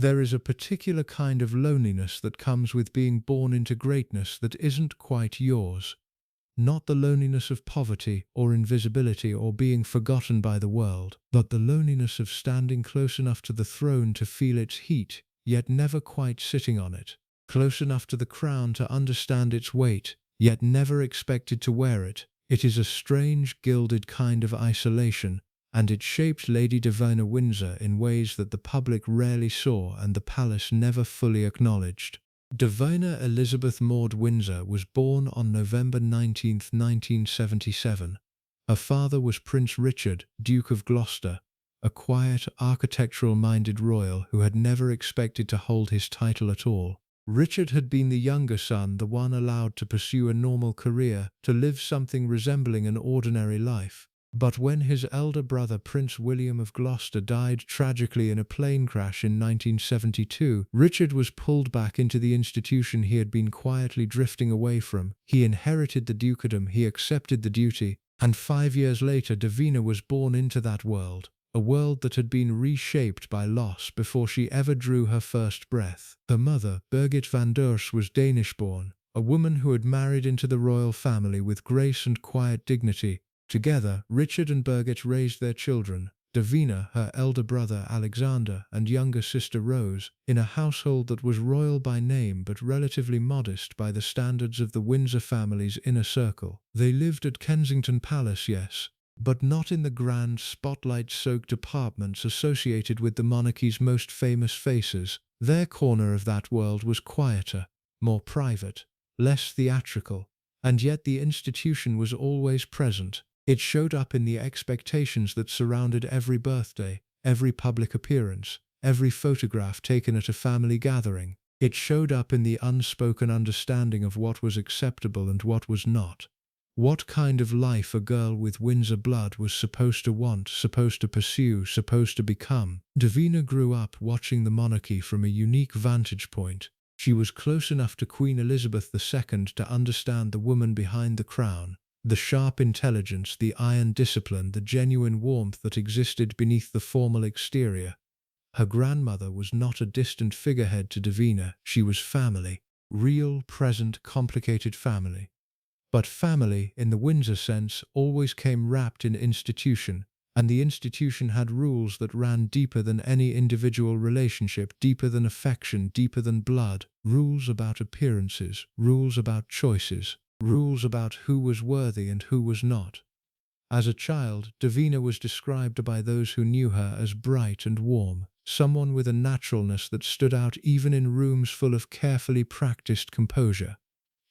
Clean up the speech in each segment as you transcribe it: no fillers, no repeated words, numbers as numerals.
There is a particular kind of loneliness that comes with being born into greatness that isn't quite yours. Not the loneliness of poverty or invisibility or being forgotten by the world, but the loneliness of standing close enough to the throne to feel its heat, yet never quite sitting on it. Close enough to the crown to understand its weight, yet never expected to wear it. It is a strange, gilded kind of isolation, and it shaped Lady Davina Windsor in ways that the public rarely saw and the palace never fully acknowledged. Davina Elizabeth Maud Windsor was born on November 19, 1977. Her father was Prince Richard, Duke of Gloucester, a quiet, architectural-minded royal who had never expected to hold his title at all. Richard had been the younger son, the one allowed to pursue a normal career, to live something resembling an ordinary life. But when his elder brother Prince William of Gloucester died tragically in a plane crash in 1972, Richard was pulled back into the institution he had been quietly drifting away from. He inherited the dukedom, he accepted the duty, and 5 years later Davina was born into that world, a world that had been reshaped by loss before she ever drew her first breath. Her mother, Birgit van Deurs, was Danish-born, a woman who had married into the royal family with grace and quiet dignity. Together, Richard and Birgit raised their children, Davina, her elder brother Alexander, and younger sister Rose, in a household that was royal by name but relatively modest by the standards of the Windsor family's inner circle. They lived at Kensington Palace, yes, but not in the grand, spotlight-soaked apartments associated with the monarchy's most famous faces. Their corner of that world was quieter, more private, less theatrical, and yet the institution was always present. It showed up in the expectations that surrounded every birthday, every public appearance, every photograph taken at a family gathering. It showed up in the unspoken understanding of what was acceptable and what was not. What kind of life a girl with Windsor blood was supposed to want, supposed to pursue, supposed to become. Davina grew up watching the monarchy from a unique vantage point. She was close enough to Queen Elizabeth II to understand the woman behind the crown, the sharp intelligence, the iron discipline, the genuine warmth that existed beneath the formal exterior. Her grandmother was not a distant figurehead to Davina, she was family. Real, present, complicated family. But family, in the Windsor sense, always came wrapped in institution, and the institution had rules that ran deeper than any individual relationship, deeper than affection, deeper than blood. Rules about appearances, rules about choices, rules about who was worthy and who was not. As a child, Davina was described by those who knew her as bright and warm, someone with a naturalness that stood out even in rooms full of carefully practiced composure.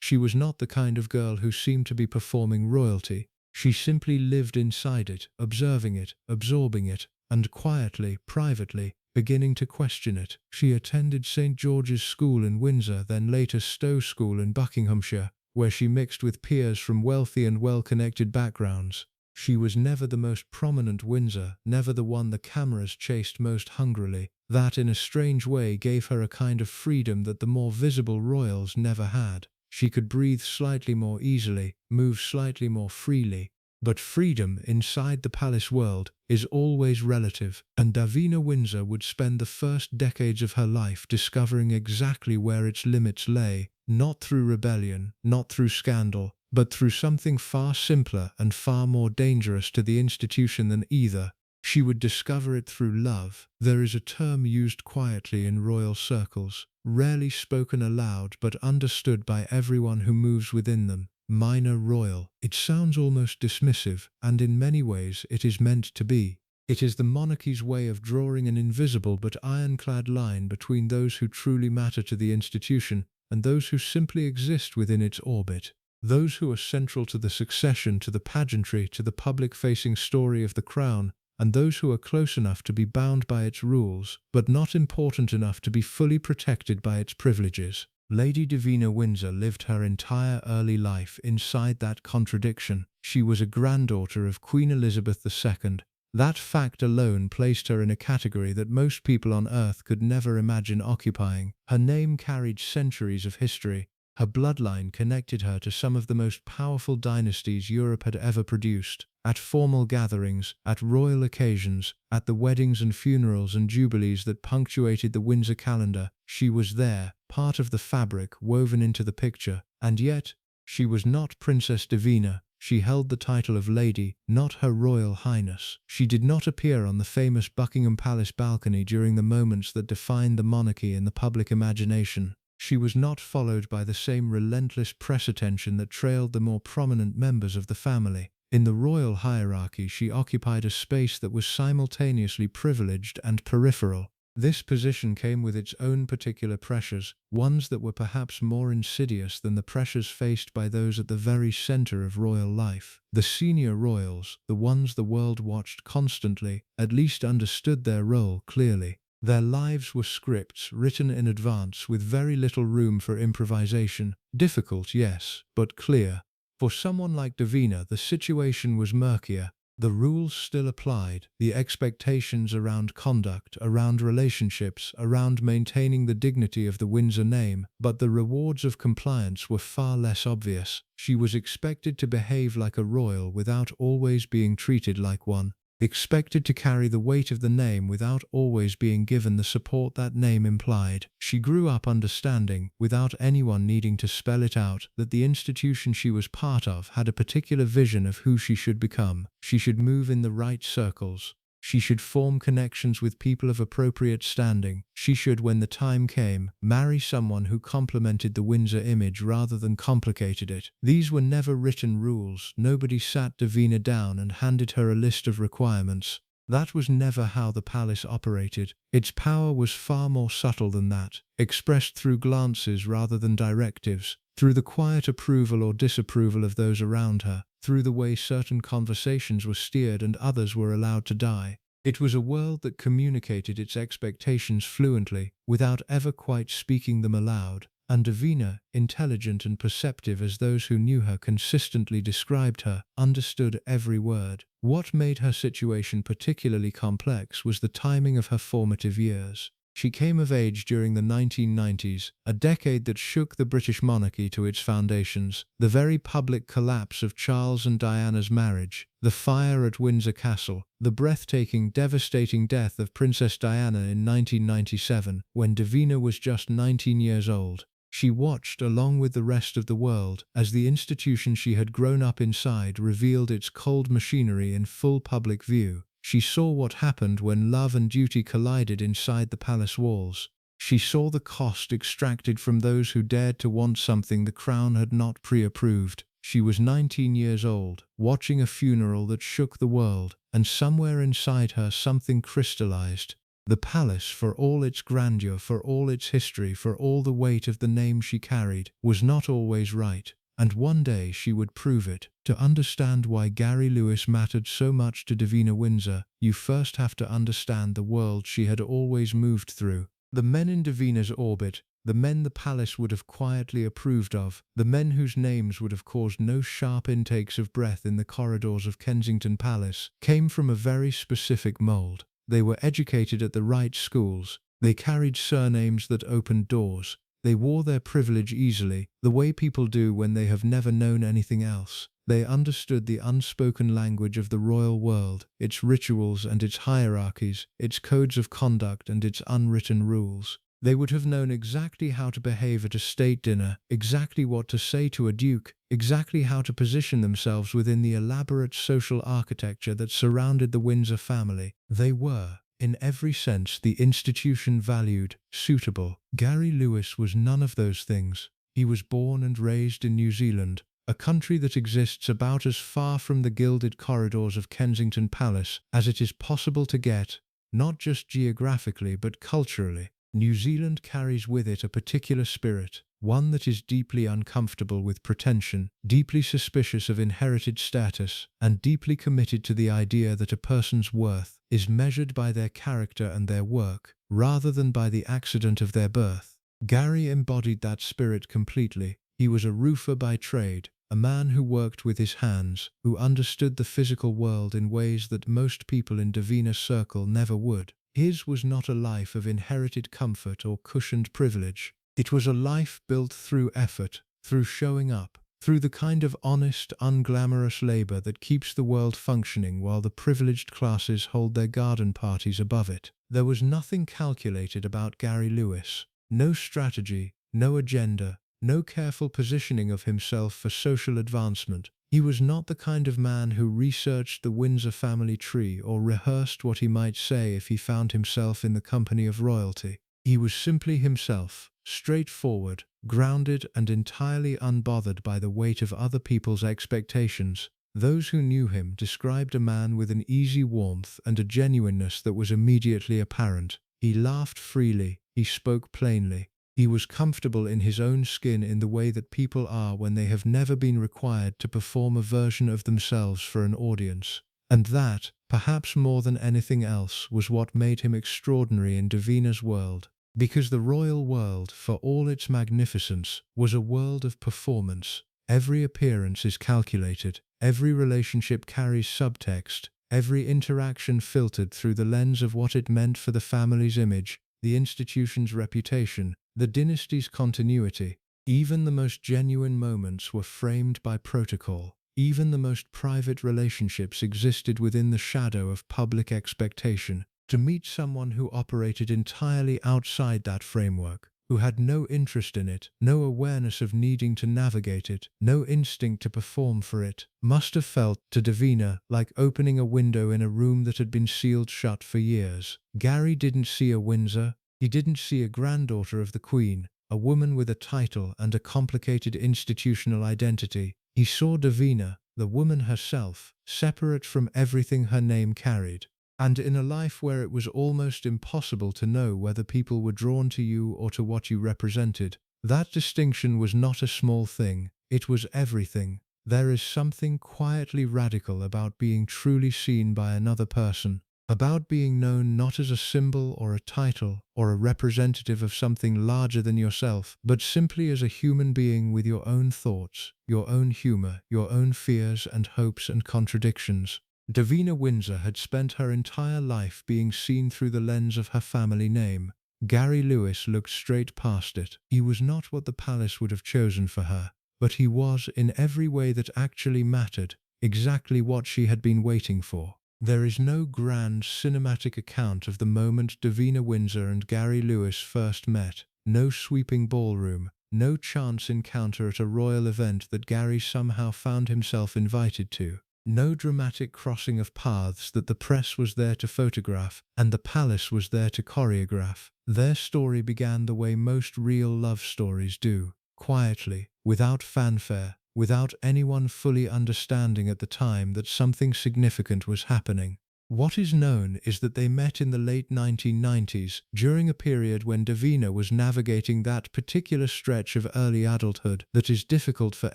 She was not the kind of girl who seemed to be performing royalty. She simply lived inside it, observing it, absorbing it, and quietly, privately, beginning to question it. She attended St. George's School in Windsor, then later Stowe School in Buckinghamshire, where she mixed with peers from wealthy and well-connected backgrounds. She was never the most prominent Windsor, never the one the cameras chased most hungrily. That, in a strange way, gave her a kind of freedom that the more visible royals never had. She could breathe slightly more easily, move slightly more freely. But freedom inside the palace world is always relative, and Davina Windsor would spend the first decades of her life discovering exactly where its limits lay, not through rebellion, not through scandal, but through something far simpler and far more dangerous to the institution than either. She would discover it through love. There is a term used quietly in royal circles, rarely spoken aloud but understood by everyone who moves within them. Minor royal. It sounds almost dismissive, and in many ways it is meant to be. It is the monarchy's way of drawing an invisible but ironclad line between those who truly matter to the institution and those who simply exist within its orbit. Those who are central to the succession, to the pageantry, to the public-facing story of the crown, and those who are close enough to be bound by its rules, but not important enough to be fully protected by its privileges. Lady Davina Windsor lived her entire early life inside that contradiction. She was a granddaughter of Queen Elizabeth II. That fact alone placed her in a category that most people on Earth could never imagine occupying. Her name carried centuries of history, Her bloodline connected her to some of the most powerful dynasties Europe had ever produced. At formal gatherings, at royal occasions, at the weddings and funerals and jubilees that punctuated the Windsor calendar, she was there, part of the fabric woven into the picture. And yet, she was not Princess Davina. She held the title of Lady, not Her Royal Highness. She did not appear on the famous Buckingham Palace balcony during the moments that defined the monarchy in the public imagination. She was not followed by the same relentless press attention that trailed the more prominent members of the family. In the royal hierarchy, she occupied a space that was simultaneously privileged and peripheral. This position came with its own particular pressures, ones that were perhaps more insidious than the pressures faced by those at the very center of royal life. The senior royals, the ones the world watched constantly, at least understood their role clearly. Their lives were scripts written in advance with very little room for improvisation. Difficult, yes, but clear. For someone like Davina, the situation was murkier. The rules still applied, the expectations around conduct, around relationships, around maintaining the dignity of the Windsor name, but the rewards of compliance were far less obvious. She was expected to behave like a royal without always being treated like one, expected to carry the weight of the name without always being given the support that name implied. She grew up understanding, without anyone needing to spell it out, that the institution she was part of had a particular vision of who she should become. She should move in the right circles. She should form connections with people of appropriate standing. She should, when the time came, marry someone who complemented the Windsor image rather than complicated it. These were never written rules. Nobody sat Davina down and handed her a list of requirements. That was never how the palace operated. Its power was far more subtle than that, expressed through glances rather than directives, through the quiet approval or disapproval of those around her, through the way certain conversations were steered and others were allowed to die. It was a world that communicated its expectations fluently, without ever quite speaking them aloud, and Davina, intelligent and perceptive as those who knew her consistently described her, understood every word. What made her situation particularly complex was the timing of her formative years. She came of age during the 1990s, a decade that shook the British monarchy to its foundations. The very public collapse of Charles and Diana's marriage, the fire at Windsor Castle, the breathtaking, devastating death of Princess Diana in 1997, when Davina was just 19 years old. She watched, along with the rest of the world, as the institution she had grown up inside revealed its cold machinery in full public view. She saw what happened when love and duty collided inside the palace walls. She saw the cost extracted from those who dared to want something the crown had not pre-approved. She was 19 years old, watching a funeral that shook the world, and somewhere inside her something crystallized. The palace, for all its grandeur, for all its history, for all the weight of the name she carried, was not always right. And one day she would prove it. To understand why Gary Lewis mattered so much to Davina Windsor, you first have to understand the world she had always moved through. The men in Davina's orbit, the men the palace would have quietly approved of, the men whose names would have caused no sharp intakes of breath in the corridors of Kensington Palace, came from a very specific mold. They were educated at the right schools. They carried surnames that opened doors. They wore their privilege easily, the way people do when they have never known anything else. They understood the unspoken language of the royal world, its rituals and its hierarchies, its codes of conduct and its unwritten rules. They would have known exactly how to behave at a state dinner, exactly what to say to a duke, exactly how to position themselves within the elaborate social architecture that surrounded the Windsor family. They were, in every sense, the institution valued, suitable. Gary Lewis was none of those things. He was born and raised in New Zealand, a country that exists about as far from the gilded corridors of Kensington Palace as it is possible to get, not just geographically but culturally. New Zealand carries with it a particular spirit, one that is deeply uncomfortable with pretension, deeply suspicious of inherited status, and deeply committed to the idea that a person's worth is measured by their character and their work, rather than by the accident of their birth. Gary embodied that spirit completely. He was a roofer by trade, a man who worked with his hands, who understood the physical world in ways that most people in Davina's circle never would. His was not a life of inherited comfort or cushioned privilege. It was a life built through effort, through showing up, through the kind of honest, unglamorous labor that keeps the world functioning while the privileged classes hold their garden parties above it. There was nothing calculated about Gary Lewis. No strategy, no agenda, no careful positioning of himself for social advancement. He was not the kind of man who researched the Windsor family tree or rehearsed what he might say if he found himself in the company of royalty. He was simply himself, straightforward, grounded, and entirely unbothered by the weight of other people's expectations. Those who knew him described a man with an easy warmth and a genuineness that was immediately apparent. He laughed freely, he spoke plainly. He was comfortable in his own skin in the way that people are when they have never been required to perform a version of themselves for an audience. And that, perhaps more than anything else, was what made him extraordinary in Davina's world. Because the royal world, for all its magnificence, was a world of performance. Every appearance is calculated, every relationship carries subtext, every interaction filtered through the lens of what it meant for the family's image, the institution's reputation, the dynasty's continuity. Even the most genuine moments were framed by protocol. Even the most private relationships existed within the shadow of public expectation. To meet someone who operated entirely outside that framework, who had no interest in it, no awareness of needing to navigate it, no instinct to perform for it, must have felt, to Davina, like opening a window in a room that had been sealed shut for years. Gary didn't see a Windsor. He didn't see a granddaughter of the Queen, a woman with a title and a complicated institutional identity. He saw Davina, the woman herself, separate from everything her name carried. And in a life where it was almost impossible to know whether people were drawn to you or to what you represented, that distinction was not a small thing, it was everything. There is something quietly radical about being truly seen by another person, about being known not as a symbol or a title or a representative of something larger than yourself, but simply as a human being with your own thoughts, your own humor, your own fears and hopes and contradictions. Davina Windsor had spent her entire life being seen through the lens of her family name. Gary Lewis looked straight past it. He was not what the palace would have chosen for her, but he was, in every way that actually mattered, exactly what she had been waiting for. There is no grand cinematic account of the moment Davina Windsor and Gary Lewis first met, no sweeping ballroom, no chance encounter at a royal event that Gary somehow found himself invited to. No dramatic crossing of paths that the press was there to photograph and the palace was there to choreograph. Their story began the way most real love stories do, quietly, without fanfare, without anyone fully understanding at the time that something significant was happening. What is known is that they met in the late 1990s, during a period when Davina was navigating that particular stretch of early adulthood that is difficult for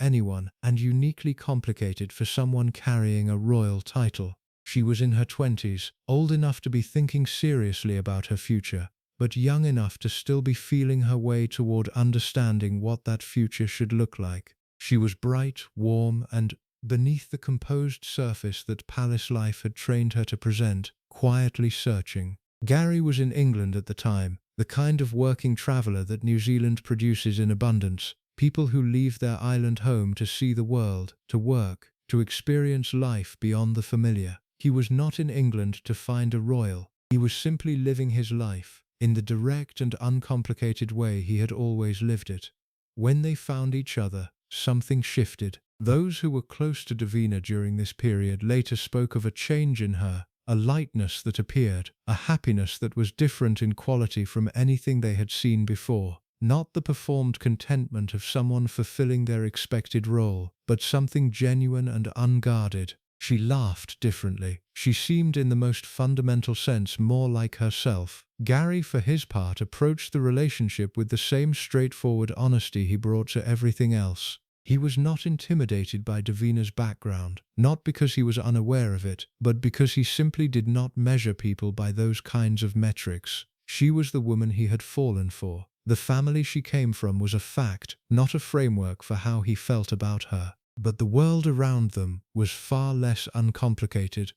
anyone and uniquely complicated for someone carrying a royal title. She was in her 20s, old enough to be thinking seriously about her future, but young enough to still be feeling her way toward understanding what that future should look like. She was bright, warm, and, beneath the composed surface that palace life had trained her to present, quietly searching. Gary was in England at the time, the kind of working traveller that New Zealand produces in abundance, people who leave their island home to see the world, to work, to experience life beyond the familiar. He was not in England to find a royal. He was simply living his life, in the direct and uncomplicated way he had always lived it. When they found each other, something shifted. Those who were close to Davina during this period later spoke of a change in her, a lightness that appeared, a happiness that was different in quality from anything they had seen before. Not the performed contentment of someone fulfilling their expected role, but something genuine and unguarded. She laughed differently. She seemed in the most fundamental sense more like herself. Gary, for his part, approached the relationship with the same straightforward honesty he brought to everything else. He was not intimidated by Davina's background, not because he was unaware of it, but because he simply did not measure people by those kinds of metrics. She was the woman he had fallen for. The family she came from was a fact, not a framework for how he felt about her. But the world around them was far less uncomplicated.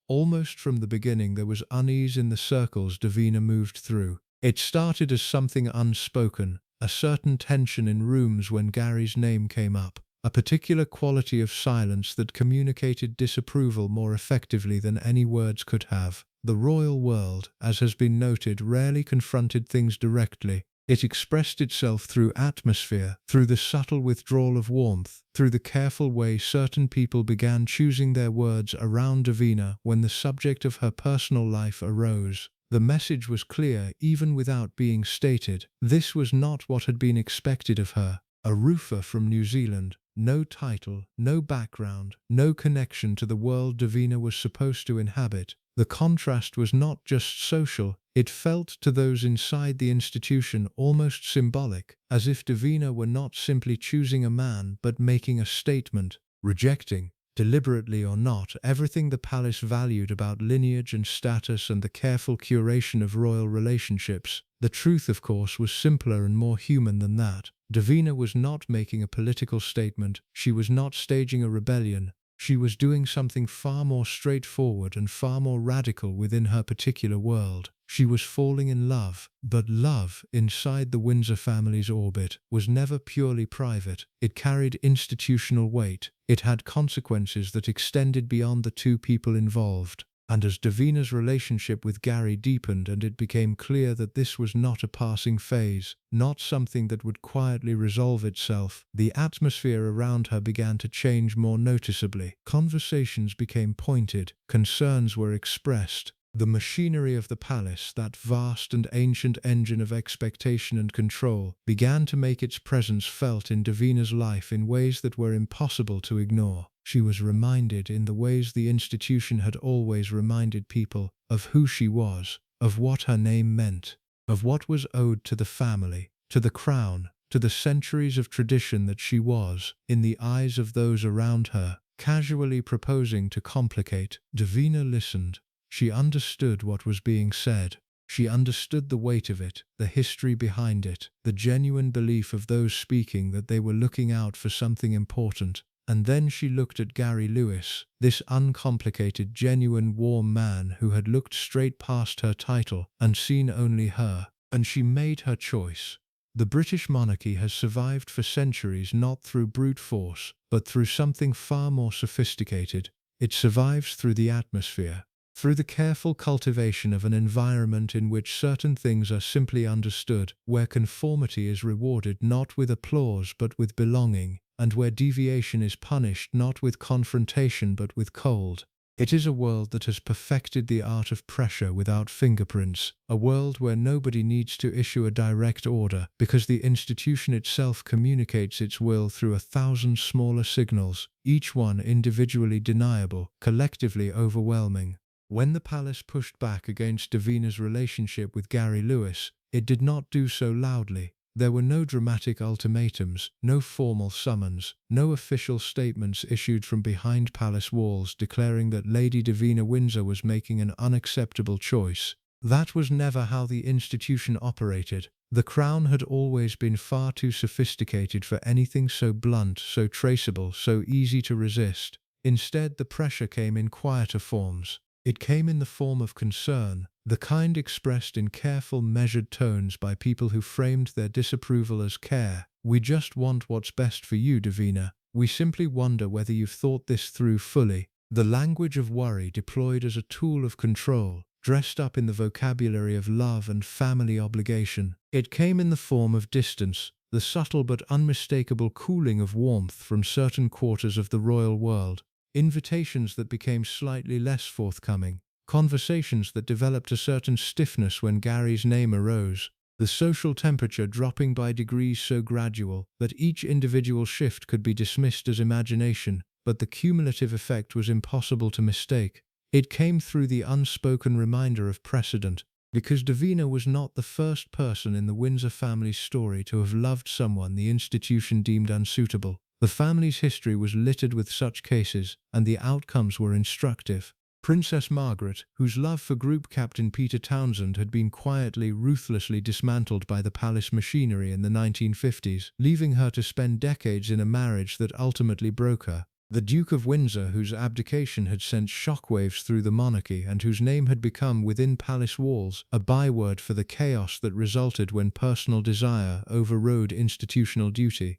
Almost from the beginning there was unease in the circles Davina moved through. It started as something unspoken, a certain tension in rooms when Gary's name came up, a particular quality of silence that communicated disapproval more effectively than any words could have. The royal world, as has been noted, rarely confronted things directly. It expressed itself through atmosphere, through the subtle withdrawal of warmth, through the careful way certain people began choosing their words around Davina when the subject of her personal life arose. The message was clear even without being stated. This was not what had been expected of her. A roofer from New Zealand, no title, no background, no connection to the world Davina was supposed to inhabit. The contrast was not just social, it felt to those inside the institution almost symbolic, as if Davina were not simply choosing a man but making a statement, rejecting, deliberately or not, everything the palace valued about lineage and status and the careful curation of royal relationships. The truth, of course, was simpler and more human than that. Davina was not making a political statement, she was not staging a rebellion. She was doing something far more straightforward and far more radical within her particular world. She was falling in love, but love, inside the Windsor family's orbit, was never purely private. It carried institutional weight. It had consequences that extended beyond the two people involved. And as Davina's relationship with Gary deepened and it became clear that this was not a passing phase, not something that would quietly resolve itself, the atmosphere around her began to change more noticeably. Conversations became pointed, concerns were expressed. The machinery of the palace, that vast and ancient engine of expectation and control, began to make its presence felt in Davina's life in ways that were impossible to ignore. She was reminded, in the ways the institution had always reminded people, of who she was, of what her name meant, of what was owed to the family, to the crown, to the centuries of tradition that she was, in the eyes of those around her, casually proposing to complicate. Davina listened. She understood what was being said. She understood the weight of it, the history behind it, the genuine belief of those speaking that they were looking out for something important. And then she looked at Gary Lewis, this uncomplicated, genuine, warm man who had looked straight past her title and seen only her, and she made her choice. The British monarchy has survived for centuries not through brute force, but through something far more sophisticated. It survives through the atmosphere, through the careful cultivation of an environment in which certain things are simply understood, where conformity is rewarded not with applause but with belonging, and where deviation is punished not with confrontation but with cold. It is a world that has perfected the art of pressure without fingerprints, a world where nobody needs to issue a direct order because the institution itself communicates its will through 1,000 smaller signals, each one individually deniable, collectively overwhelming. When the palace pushed back against Davina's relationship with Gary Lewis, it did not do so loudly. There were no dramatic ultimatums, no formal summons, no official statements issued from behind palace walls declaring that Lady Davina Windsor was making an unacceptable choice. That was never how the institution operated. The crown had always been far too sophisticated for anything so blunt, so traceable, so easy to resist. Instead, the pressure came in quieter forms. It came in the form of concern, the kind expressed in careful, measured tones by people who framed their disapproval as care. "We just want what's best for you, Davina. We simply wonder whether you've thought this through fully." The language of worry deployed as a tool of control, dressed up in the vocabulary of love and family obligation. It came in the form of distance, the subtle but unmistakable cooling of warmth from certain quarters of the royal world. Invitations that became slightly less forthcoming, conversations that developed a certain stiffness when Gary's name arose, the social temperature dropping by degrees so gradual that each individual shift could be dismissed as imagination, but the cumulative effect was impossible to mistake. It came through the unspoken reminder of precedent, because Davina was not the first person in the Windsor family's story to have loved someone the institution deemed unsuitable. The family's history was littered with such cases, and the outcomes were instructive. Princess Margaret, whose love for Group Captain Peter Townsend had been quietly, ruthlessly dismantled by the palace machinery in the 1950s, leaving her to spend decades in a marriage that ultimately broke her. The Duke of Windsor, whose abdication had sent shockwaves through the monarchy and whose name had become within palace walls a byword for the chaos that resulted when personal desire overrode institutional duty.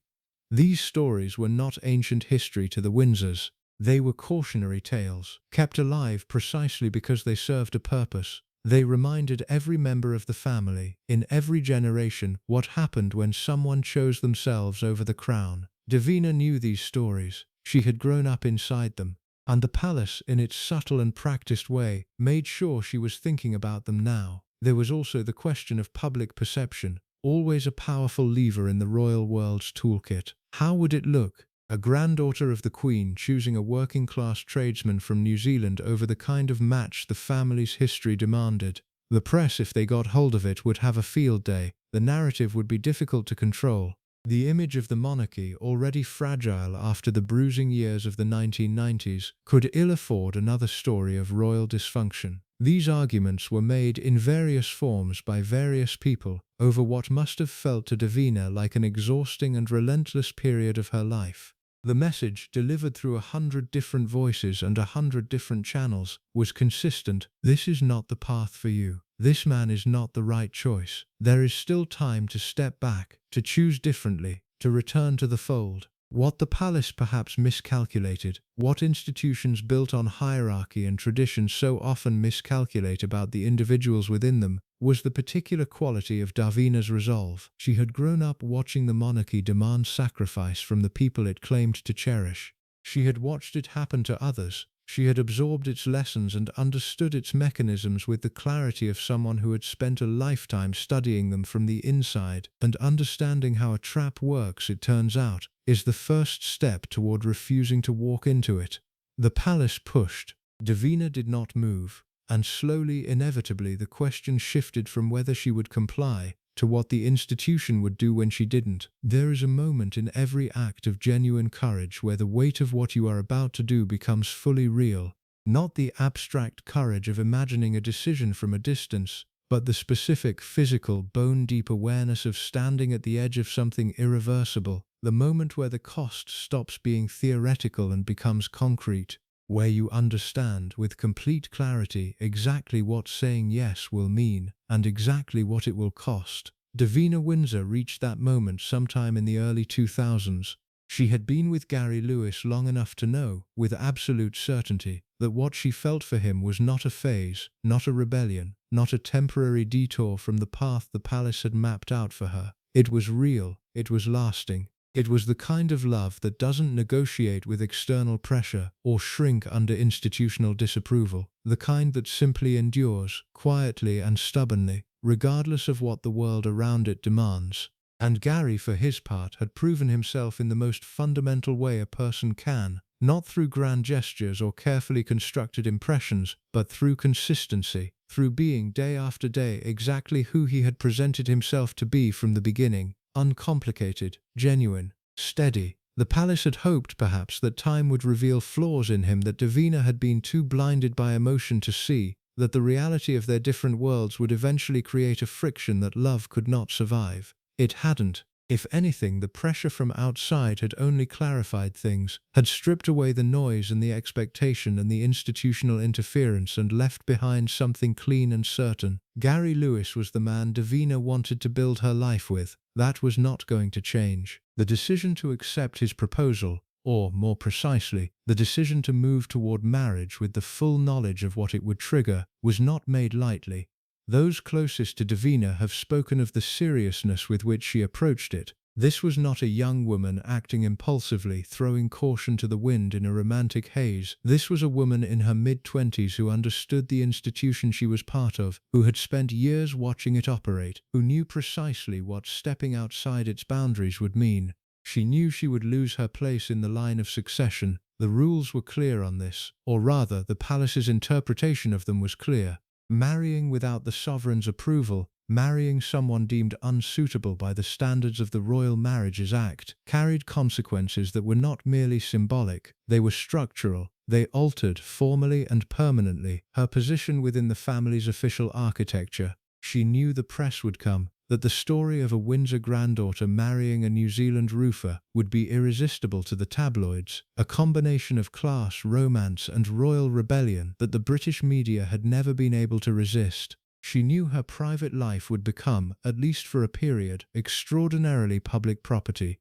These stories were not ancient history to the Windsors. They were cautionary tales, kept alive precisely because they served a purpose. They reminded every member of the family, in every generation, what happened when someone chose themselves over the crown. Davina knew these stories. She had grown up inside them, and the palace, in its subtle and practiced way, made sure she was thinking about them now. There was also the question of public perception, always a powerful lever in the royal world's toolkit. How would it look? A granddaughter of the Queen choosing a working-class tradesman from New Zealand over the kind of match the family's history demanded. The press, if they got hold of it, would have a field day. The narrative would be difficult to control. The image of the monarchy, already fragile after the bruising years of the 1990s, could ill afford another story of royal dysfunction. These arguments were made in various forms by various people over what must have felt to Davina like an exhausting and relentless period of her life. The message, delivered through 100 different voices and 100 different channels, was consistent. This is not the path for you. This man is not the right choice. There is still time to step back, to choose differently, to return to the fold. What the palace perhaps miscalculated, what institutions built on hierarchy and tradition so often miscalculate about the individuals within them, was the particular quality of Davina's resolve. She had grown up watching the monarchy demand sacrifice from the people it claimed to cherish. She had watched it happen to others. She had absorbed its lessons and understood its mechanisms with the clarity of someone who had spent a lifetime studying them from the inside. And understanding how a trap works, it turns out, is the first step toward refusing to walk into it. The palace pushed. Davina did not move, and slowly, inevitably, the question shifted from whether she would comply to what the institution would do when she didn't. There is a moment in every act of genuine courage where the weight of what you are about to do becomes fully real. Not the abstract courage of imagining a decision from a distance, but the specific, physical, bone-deep awareness of standing at the edge of something irreversible. The moment where the cost stops being theoretical and becomes concrete. Where you understand with complete clarity exactly what saying yes will mean and exactly what it will cost. Davina Windsor reached that moment sometime in the early 2000s. She had been with Gary Lewis long enough to know, with absolute certainty, that what she felt for him was not a phase, not a rebellion, not a temporary detour from the path the palace had mapped out for her. It was real, it was lasting. It was the kind of love that doesn't negotiate with external pressure or shrink under institutional disapproval, the kind that simply endures, quietly and stubbornly, regardless of what the world around it demands. And Gary, for his part, had proven himself in the most fundamental way a person can, not through grand gestures or carefully constructed impressions, but through consistency, through being day after day exactly who he had presented himself to be from the beginning. Uncomplicated, genuine, steady. The palace had hoped, perhaps, that time would reveal flaws in him that Davina had been too blinded by emotion to see, that the reality of their different worlds would eventually create a friction that love could not survive. It hadn't. If anything, the pressure from outside had only clarified things, had stripped away the noise and the expectation and the institutional interference and left behind something clean and certain. Gary Lewis was the man Davina wanted to build her life with. That was not going to change. The decision to accept his proposal, or, more precisely, the decision to move toward marriage with the full knowledge of what it would trigger, was not made lightly. Those closest to Davina have spoken of the seriousness with which she approached it. This was not a young woman acting impulsively, throwing caution to the wind in a romantic haze. This was a woman in her mid-20s who understood the institution she was part of, who had spent years watching it operate, who knew precisely what stepping outside its boundaries would mean. She knew she would lose her place in the line of succession. The rules were clear on this, or rather, the palace's interpretation of them was clear. Marrying without the sovereign's approval, marrying someone deemed unsuitable by the standards of the Royal Marriages Act, carried consequences that were not merely symbolic, they were structural. They altered, formally and permanently, her position within the family's official architecture. She knew the press would come. that the story of a Windsor granddaughter marrying a New Zealand roofer would be irresistible to the tabloids, a combination of class, romance, and royal rebellion that the British media had never been able to resist. She knew her private life would become, at least for a period, extraordinarily public property.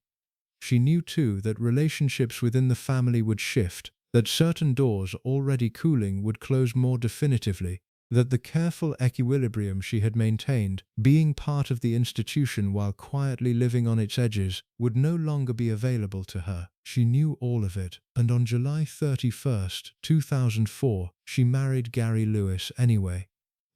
She knew too that relationships within the family would shift, that certain doors already cooling would close more definitively, that the careful equilibrium she had maintained, being part of the institution while quietly living on its edges, would no longer be available to her. She knew all of it, and on July 31st, 2004, she married Gary Lewis anyway.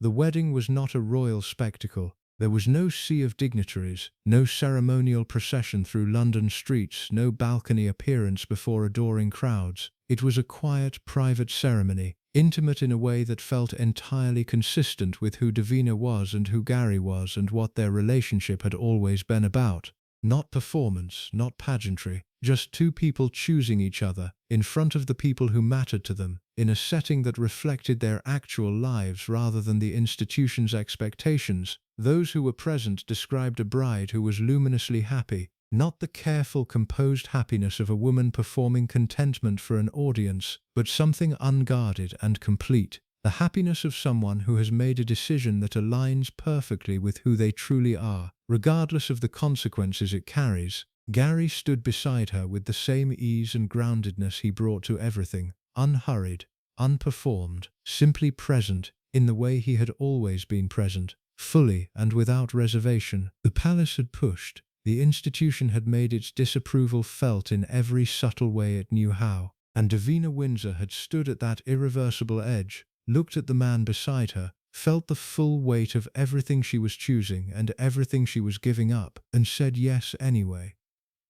The wedding was not a royal spectacle. There was no sea of dignitaries, no ceremonial procession through London streets, no balcony appearance before adoring crowds. It was a quiet, private ceremony, intimate in a way that felt entirely consistent with who Davina was and who Gary was and what their relationship had always been about. Not performance, not pageantry, just two people choosing each other, in front of the people who mattered to them, in a setting that reflected their actual lives rather than the institution's expectations. Those who were present described a bride who was luminously happy, not the careful, composed happiness of a woman performing contentment for an audience, but something unguarded and complete. The happiness of someone who has made a decision that aligns perfectly with who they truly are, regardless of the consequences it carries. Gary stood beside her with the same ease and groundedness he brought to everything, unhurried, unperformed, simply present, in the way he had always been present, fully and without reservation. The palace had pushed. The institution had made its disapproval felt in every subtle way it knew how, and Davina Windsor had stood at that irreversible edge, looked at the man beside her, felt the full weight of everything she was choosing and everything she was giving up, and said yes anyway.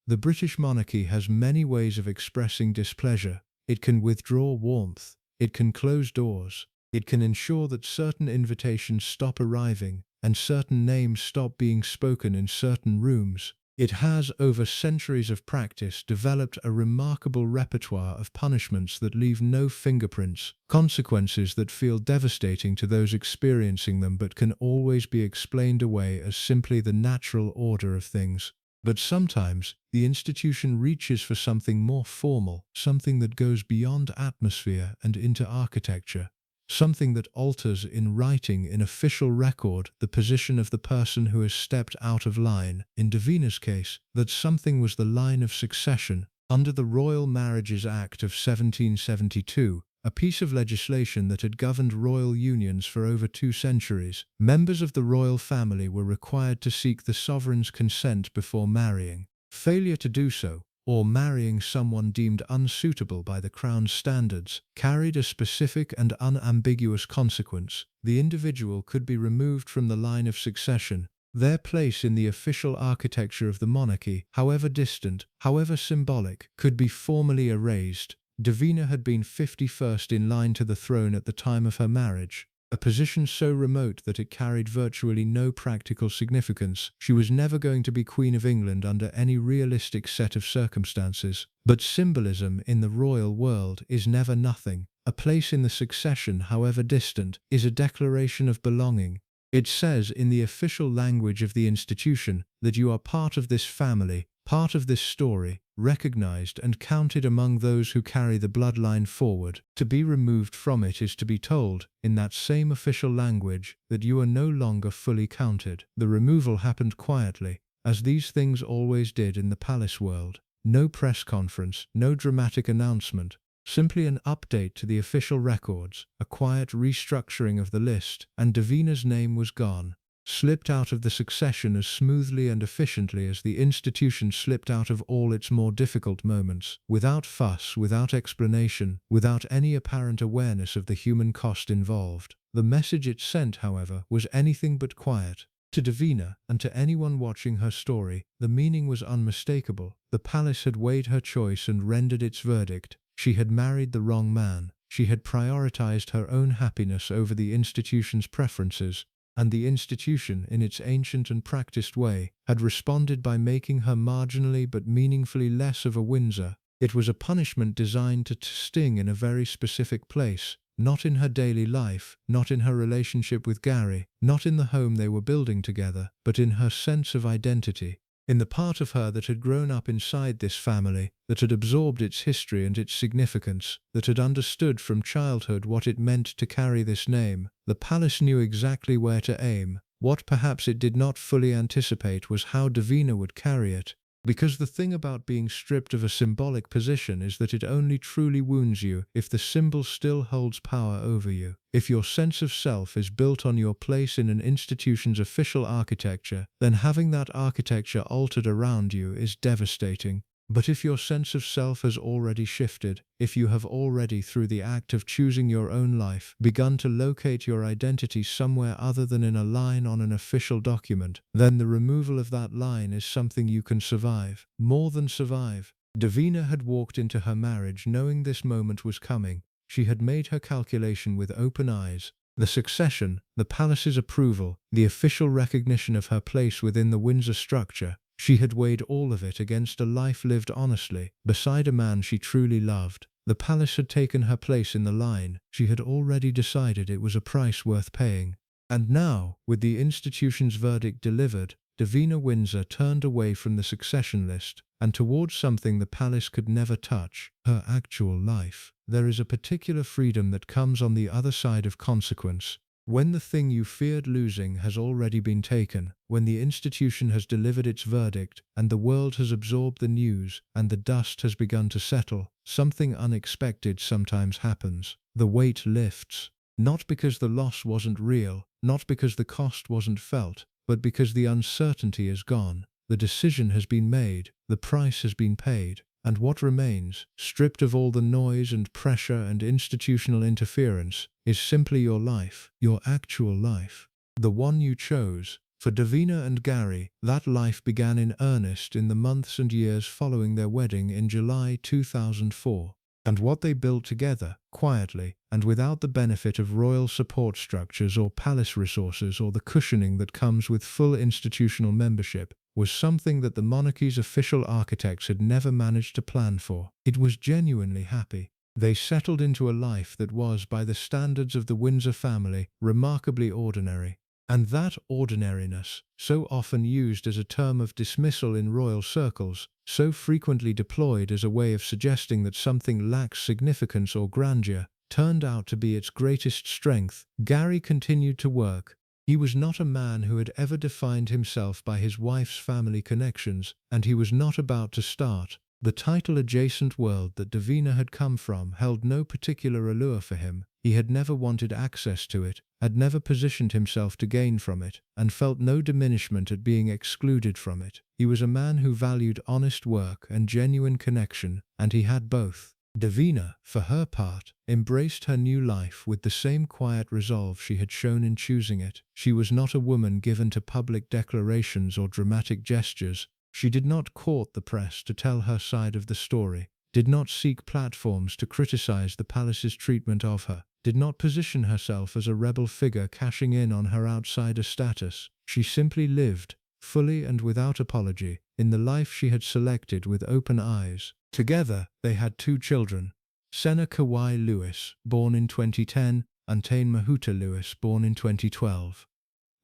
The British monarchy has many ways of expressing displeasure. It can withdraw warmth, it can close doors, it can ensure that certain invitations stop arriving, and certain names stop being spoken in certain rooms. It has, over centuries of practice, developed a remarkable repertoire of punishments that leave no fingerprints, consequences that feel devastating to those experiencing them but can always be explained away as simply the natural order of things. But sometimes, the institution reaches for something more formal, something that goes beyond atmosphere and into architecture. Something that alters in writing, in official record, the position of the person who has stepped out of line. In Davina's case, that something was the line of succession. Under the Royal Marriages Act of 1772, a piece of legislation that had governed royal unions for over 2 centuries, members of the royal family were required to seek the sovereign's consent before marrying. Failure to do so, or marrying someone deemed unsuitable by the Crown's standards, carried a specific and unambiguous consequence. The individual could be removed from the line of succession. Their place in the official architecture of the monarchy, however distant, however symbolic, could be formally erased. Davina had been 51st in line to the throne at the time of her marriage. A position so remote that it carried virtually no practical significance. She was never going to be Queen of England under any realistic set of circumstances. But symbolism in the royal world is never nothing. A place in the succession, however distant, is a declaration of belonging. It says in the official language of the institution that you are part of this family, part of this story, recognized and counted among those who carry the bloodline forward. To be removed from it is to be told, in that same official language, that you are no longer fully counted. The removal happened quietly, as these things always did in the palace world. No press conference, no dramatic announcement, simply an update to the official records, a quiet restructuring of the list, and Davina's name was gone. Slipped out of the succession as smoothly and efficiently as the institution slipped out of all its more difficult moments, without fuss, without explanation, without any apparent awareness of the human cost involved. The message it sent, however, was anything but quiet. To Davina, and to anyone watching her story, the meaning was unmistakable. The palace had weighed her choice and rendered its verdict. She had married the wrong man. She had prioritized her own happiness over the institution's preferences. And the institution, in its ancient and practiced way, had responded by making her marginally but meaningfully less of a Windsor. It was a punishment designed to sting in a very specific place, not in her daily life, not in her relationship with Gary, not in the home they were building together, but in her sense of identity. In the part of her that had grown up inside this family, that had absorbed its history and its significance, that had understood from childhood what it meant to carry this name, the palace knew exactly where to aim. What perhaps it did not fully anticipate was how Davina would carry it. Because the thing about being stripped of a symbolic position is that it only truly wounds you if the symbol still holds power over you. If your sense of self is built on your place in an institution's official architecture, then having that architecture altered around you is devastating. But if your sense of self has already shifted, if you have already, through the act of choosing your own life, begun to locate your identity somewhere other than in a line on an official document, then the removal of that line is something you can survive. More than survive. Davina had walked into her marriage knowing this moment was coming. She had made her calculation with open eyes. The succession, the palace's approval, the official recognition of her place within the Windsor structure. She had weighed all of it against a life lived honestly, beside a man she truly loved. The palace had taken her place in the line. She had already decided it was a price worth paying. And now, with the institution's verdict delivered, Davina Windsor turned away from the succession list and towards something the palace could never touch, her actual life. There is a particular freedom that comes on the other side of consequence. When the thing you feared losing has already been taken, when the institution has delivered its verdict, and the world has absorbed the news, and the dust has begun to settle, something unexpected sometimes happens. The weight lifts. Not because the loss wasn't real, not because the cost wasn't felt, but because the uncertainty is gone. The decision has been made, the price has been paid. And what remains, stripped of all the noise and pressure and institutional interference, is simply your life, your actual life. The one you chose. For Davina and Gary, that life began in earnest in the months and years following their wedding in July 2004. And what they built together, quietly, and without the benefit of royal support structures or palace resources or the cushioning that comes with full institutional membership, was something that the monarchy's official architects had never managed to plan for. It was genuinely happy. They settled into a life that was, by the standards of the Windsor family, remarkably ordinary. And that ordinariness, so often used as a term of dismissal in royal circles, so frequently deployed as a way of suggesting that something lacks significance or grandeur, turned out to be its greatest strength. Gary continued to work. He was not a man who had ever defined himself by his wife's family connections, and he was not about to start. The title adjacent world that Davina had come from held no particular allure for him. He had never wanted access to it, had never positioned himself to gain from it, and felt no diminishment at being excluded from it. He was a man who valued honest work and genuine connection, and he had both. Davina, for her part, embraced her new life with the same quiet resolve she had shown in choosing it. She was not a woman given to public declarations or dramatic gestures. She did not court the press to tell her side of the story, did not seek platforms to criticize the palace's treatment of her, did not position herself as a rebel figure cashing in on her outsider status. She simply lived, fully and without apology, in the life she had selected with open eyes. Together, they had 2 children, Senna Kauai Lewis, born in 2010, and Tane Mahuta Lewis, born in 2012.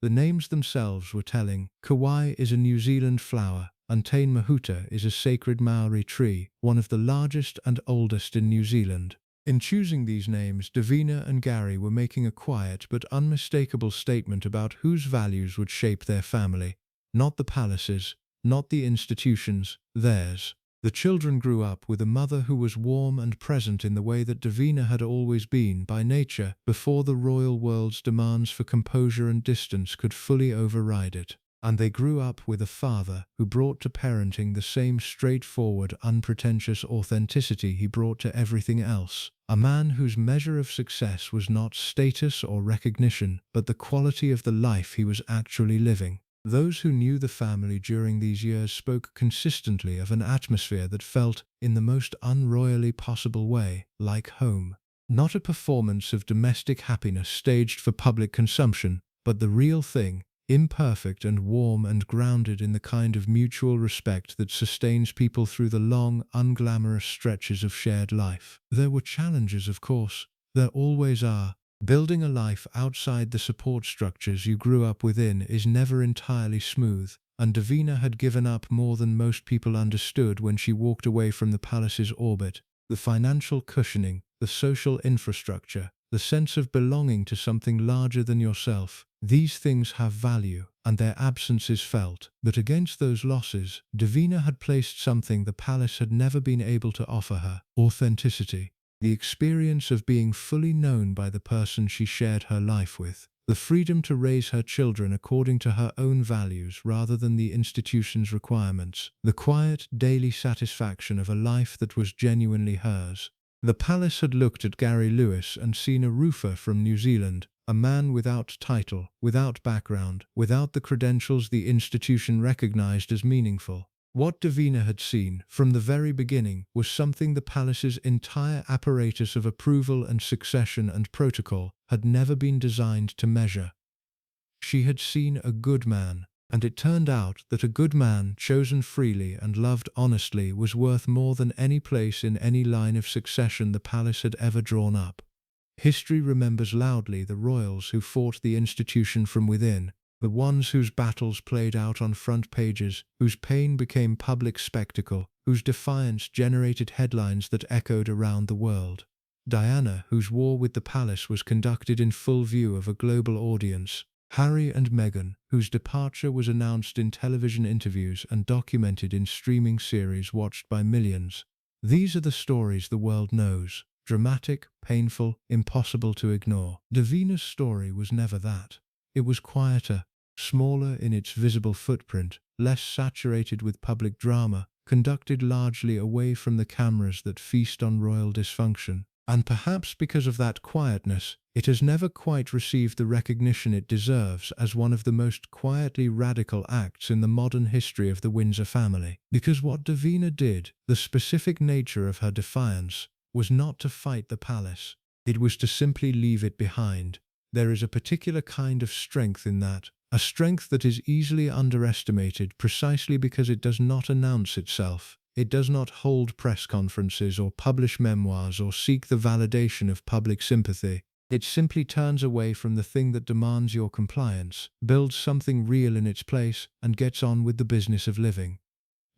The names themselves were telling. Kauai is a New Zealand flower, and Tane Mahuta is a sacred Māori tree, one of the largest and oldest in New Zealand. In choosing these names, Davina and Gary were making a quiet but unmistakable statement about whose values would shape their family. Not the palace's, not the institution's, theirs. The children grew up with a mother who was warm and present in the way that Davina had always been by nature, before the royal world's demands for composure and distance could fully override it. And they grew up with a father who brought to parenting the same straightforward, unpretentious authenticity he brought to everything else. A man whose measure of success was not status or recognition, but the quality of the life he was actually living. Those who knew the family during these years spoke consistently of an atmosphere that felt, in the most unroyally possible way, like home. Not a performance of domestic happiness staged for public consumption, but the real thing, imperfect and warm and grounded in the kind of mutual respect that sustains people through the long, unglamorous stretches of shared life. There were challenges, of course. There always are. Building a life outside the support structures you grew up within is never entirely smooth, and Davina had given up more than most people understood when she walked away from the palace's orbit. The financial cushioning, the social infrastructure, the sense of belonging to something larger than yourself. These things have value, and their absence is felt. But against those losses, Davina had placed something the palace had never been able to offer her: authenticity. The experience of being fully known by the person she shared her life with. The freedom to raise her children according to her own values rather than the institution's requirements. The quiet, daily satisfaction of a life that was genuinely hers. The palace had looked at Gary Lewis and seen a roofer from New Zealand, a man without title, without background, without the credentials the institution recognized as meaningful. What Davina had seen, from the very beginning, was something the palace's entire apparatus of approval and succession and protocol had never been designed to measure. She had seen a good man, and it turned out that a good man, chosen freely and loved honestly, was worth more than any place in any line of succession the palace had ever drawn up. History remembers loudly the royals who fought the institution from within, the ones whose battles played out on front pages, whose pain became public spectacle, whose defiance generated headlines that echoed around the world. Diana, whose war with the palace was conducted in full view of a global audience. Harry and Meghan, whose departure was announced in television interviews and documented in streaming series watched by millions. These are the stories the world knows. Dramatic, painful, impossible to ignore. Davina's story was never that. It was quieter, smaller in its visible footprint, less saturated with public drama, conducted largely away from the cameras that feast on royal dysfunction. And perhaps because of that quietness, it has never quite received the recognition it deserves as one of the most quietly radical acts in the modern history of the Windsor family. Because what Davina did, the specific nature of her defiance, was not to fight the palace. It was to simply leave it behind. There is a particular kind of strength in that, a strength that is easily underestimated precisely because it does not announce itself. It does not hold press conferences or publish memoirs or seek the validation of public sympathy. It simply turns away from the thing that demands your compliance, builds something real in its place, and gets on with the business of living.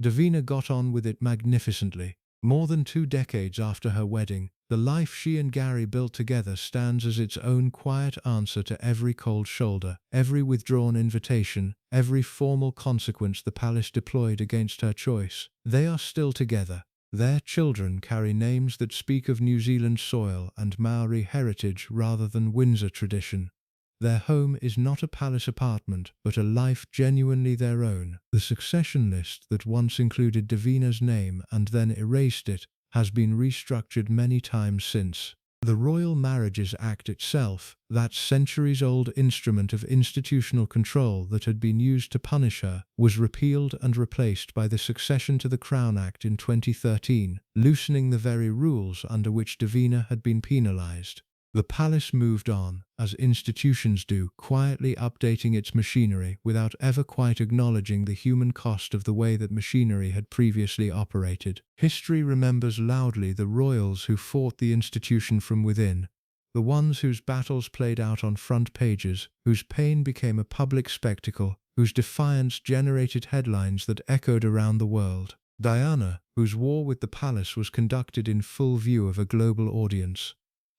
Davina got on with it magnificently. More than 2 decades after her wedding, the life she and Gary built together stands as its own quiet answer to every cold shoulder, every withdrawn invitation, every formal consequence the palace deployed against her choice. They are still together. Their children carry names that speak of New Zealand soil and Maori heritage rather than Windsor tradition. Their home is not a palace apartment, but a life genuinely their own. The succession list that once included Davina's name and then erased it has been restructured many times since. The Royal Marriages Act itself, that centuries-old instrument of institutional control that had been used to punish her, was repealed and replaced by the Succession to the Crown Act in 2013, loosening the very rules under which Davina had been penalised. The palace moved on, as institutions do, quietly updating its machinery without ever quite acknowledging the human cost of the way that machinery had previously operated. History remembers loudly the royals who fought the institution from within, the ones whose battles played out on front pages, whose pain became a public spectacle, whose defiance generated headlines that echoed around the world. Diana, whose war with the palace was conducted in full view of a global audience.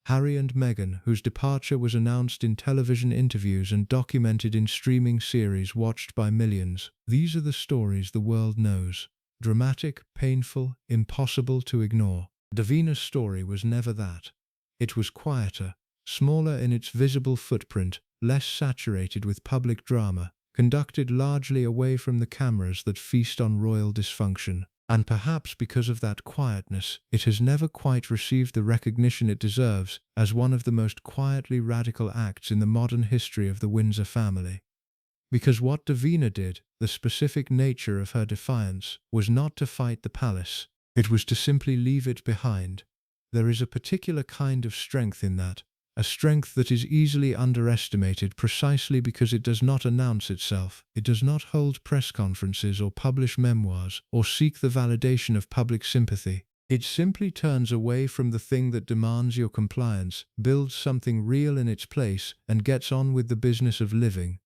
Harry and Meghan, whose departure was announced in television interviews and documented in streaming series watched by millions. These are the stories the world knows. Dramatic, painful, impossible to ignore. Davina's story was never that. It was quieter, smaller in its visible footprint, less saturated with public drama, conducted largely away from the cameras that feast on royal dysfunction. And perhaps because of that quietness, it has never quite received the recognition it deserves as one of the most quietly radical acts in the modern history of the Windsor family. Because what Davina did, the specific nature of her defiance, was not to fight the palace. It was to simply leave it behind. There is a particular kind of strength in that, a strength that is easily underestimated precisely because it does not announce itself. It does not hold press conferences or publish memoirs or seek the validation of public sympathy. It simply turns away from the thing that demands your compliance, builds something real in its place, and gets on with the business of living.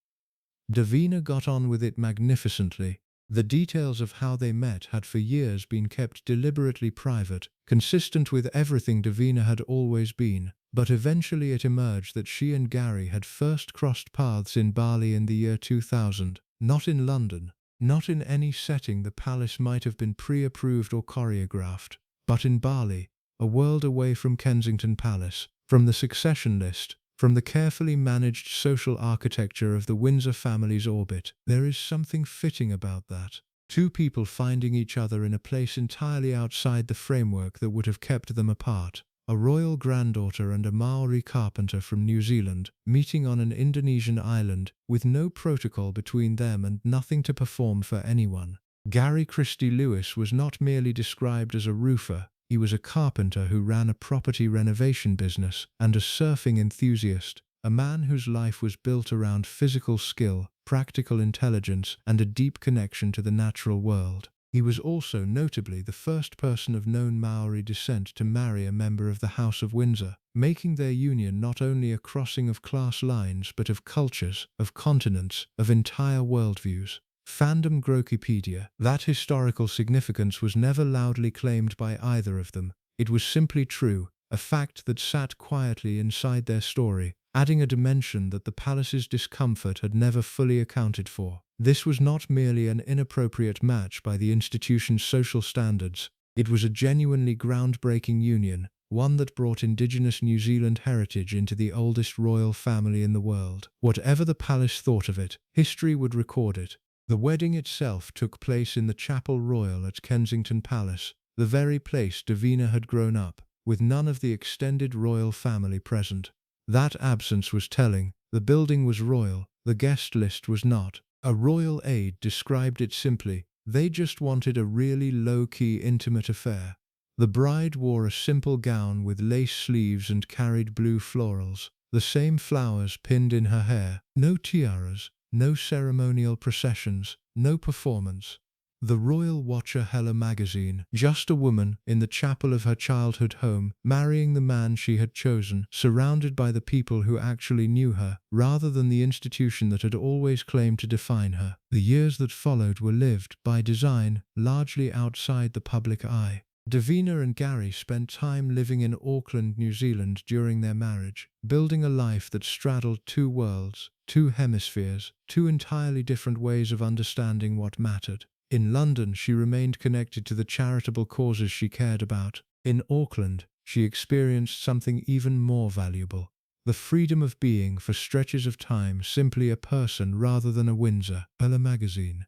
Davina got on with it magnificently. The details of how they met had for years been kept deliberately private, consistent with everything Davina had always been, but eventually it emerged that she and Gary had first crossed paths in Bali in the year 2000, not in London, not in any setting the palace might have been pre-approved or choreographed, but in Bali, a world away from Kensington Palace, from the succession list, from the carefully managed social architecture of the Windsor family's orbit. There is something fitting about that. Two people finding each other in a place entirely outside the framework that would have kept them apart. A royal granddaughter and a Māori carpenter from New Zealand, meeting on an Indonesian island, with no protocol between them and nothing to perform for anyone. Gary Christie Lewis was not merely described as a roofer, he was a carpenter who ran a property renovation business, and a surfing enthusiast, a man whose life was built around physical skill, practical intelligence, and a deep connection to the natural world. He was also notably the first person of known Maori descent to marry a member of the House of Windsor, making their union not only a crossing of class lines but of cultures, of continents, of entire worldviews. Fandom Grokipedia. That historical significance was never loudly claimed by either of them. It was simply true, a fact that sat quietly inside their story, adding a dimension that the palace's discomfort had never fully accounted for. This was not merely an inappropriate match by the institution's social standards. It was a genuinely groundbreaking union, one that brought Indigenous New Zealand heritage into the oldest royal family in the world. Whatever the palace thought of it, history would record it. The wedding itself took place in the Chapel Royal at Kensington Palace, the very place Davina had grown up, with none of the extended royal family present. That absence was telling. The building was royal, the guest list was not. A royal aide described it simply: they just wanted a really low-key intimate affair. The bride wore a simple gown with lace sleeves and carried blue florals, the same flowers pinned in her hair, no tiaras, no ceremonial processions, no performance. The royal watcher Hella magazine, just a woman in the chapel of her childhood home, marrying the man she had chosen, surrounded by the people who actually knew her, rather than the institution that had always claimed to define her. The years that followed were lived, by design, largely outside the public eye. Davina and Gary spent time living in Auckland, New Zealand during their marriage, building a life that straddled two worlds, two hemispheres, two entirely different ways of understanding what mattered. In London, she remained connected to the charitable causes she cared about. In Auckland, she experienced something even more valuable: the freedom of being, for stretches of time, simply a person rather than a Windsor. Hella magazine.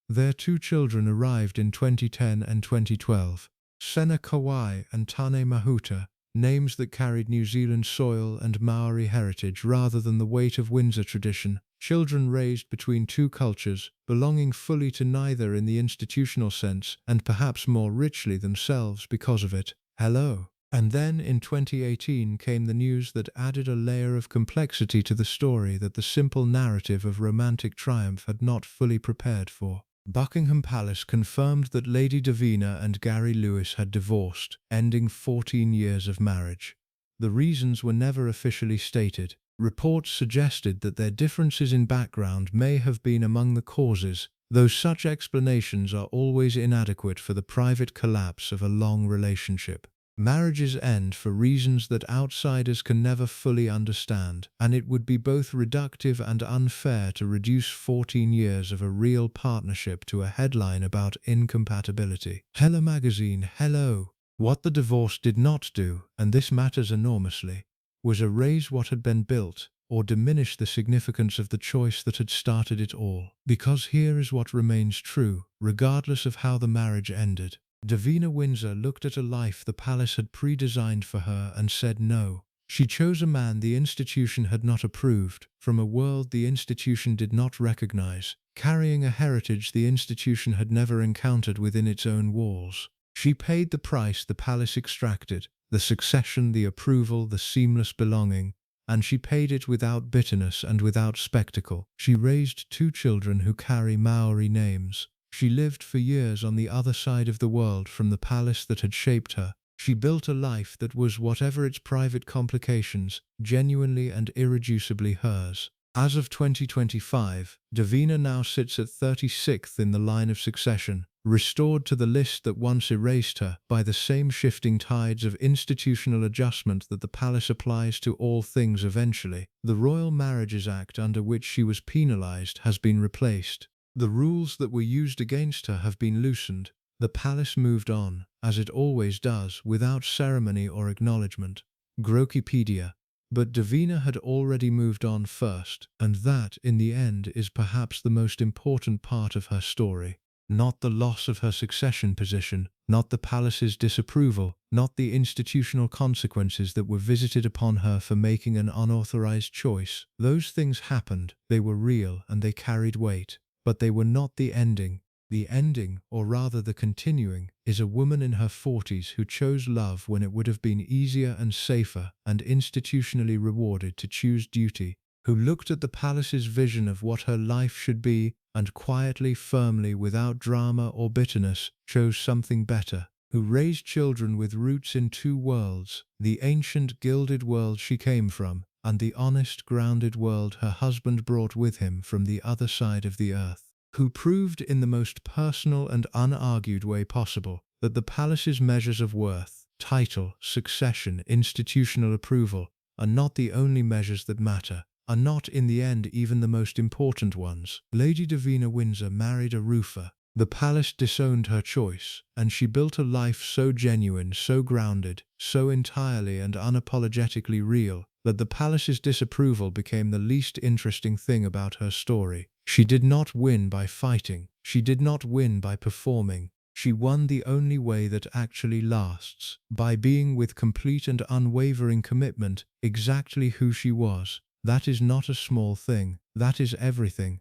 Their two children arrived in 2010 and 2012. Sena Kauai and Tane Mahuta, names that carried New Zealand soil and Maori heritage rather than the weight of Windsor tradition. Children raised between two cultures, belonging fully to neither in the institutional sense, and perhaps more richly themselves because of it. Hello. And then in 2018 came the news that added a layer of complexity to the story that the simple narrative of romantic triumph had not fully prepared for. Buckingham Palace confirmed that Lady Davina and Gary Lewis had divorced, ending 14 years of marriage. The reasons were never officially stated. Reports suggested that their differences in background may have been among the causes, though such explanations are always inadequate for the private collapse of a long relationship. Marriages end for reasons that outsiders can never fully understand, and it would be both reductive and unfair to reduce 14 years of a real partnership to a headline about incompatibility. Hella magazine. Hello. What the divorce did not do, and this matters enormously, was erase what had been built, or diminish the significance of the choice that had started it all. Because here is what remains true, regardless of how the marriage ended. Davina Windsor looked at a life the palace had pre-designed for her and said no. She chose a man the institution had not approved, from a world the institution did not recognize, carrying a heritage the institution had never encountered within its own walls. She paid the price the palace extracted, the succession, the approval, the seamless belonging, and she paid it without bitterness and without spectacle. She raised two children who carry Maori names. She lived for years on the other side of the world from the palace that had shaped her. She built a life that was, whatever its private complications, genuinely and irreducibly hers. As of 2025, Davina now sits at 36th in the line of succession, restored to the list that once erased her by the same shifting tides of institutional adjustment that the palace applies to all things eventually. The Royal Marriages Act under which she was penalized has been replaced. The rules that were used against her have been loosened. The palace moved on, as it always does, without ceremony or acknowledgement. Grokipedia. But Davina had already moved on first, and that, in the end, is perhaps the most important part of her story. Not the loss of her succession position, not the palace's disapproval, not the institutional consequences that were visited upon her for making an unauthorized choice. Those things happened, they were real, and they carried weight. But they were not the ending. The ending, or rather the continuing, is a woman in her 40s who chose love when it would have been easier and safer and institutionally rewarded to choose duty, who looked at the palace's vision of what her life should be and quietly, firmly, without drama or bitterness, chose something better, who raised children with roots in two worlds, the ancient gilded world she came from and the honest, grounded world her husband brought with him from the other side of the earth, who proved in the most personal and unargued way possible that the palace's measures of worth, title, succession, institutional approval are not the only measures that matter, are not in the end even the most important ones. Lady Davina Windsor married a roofer. The palace disowned her choice, and she built a life so genuine, so grounded, so entirely and unapologetically real, that the palace's disapproval became the least interesting thing about her story. She did not win by fighting. She did not win by performing. She won the only way that actually lasts, by being with complete and unwavering commitment exactly who she was. That is not a small thing. That is everything.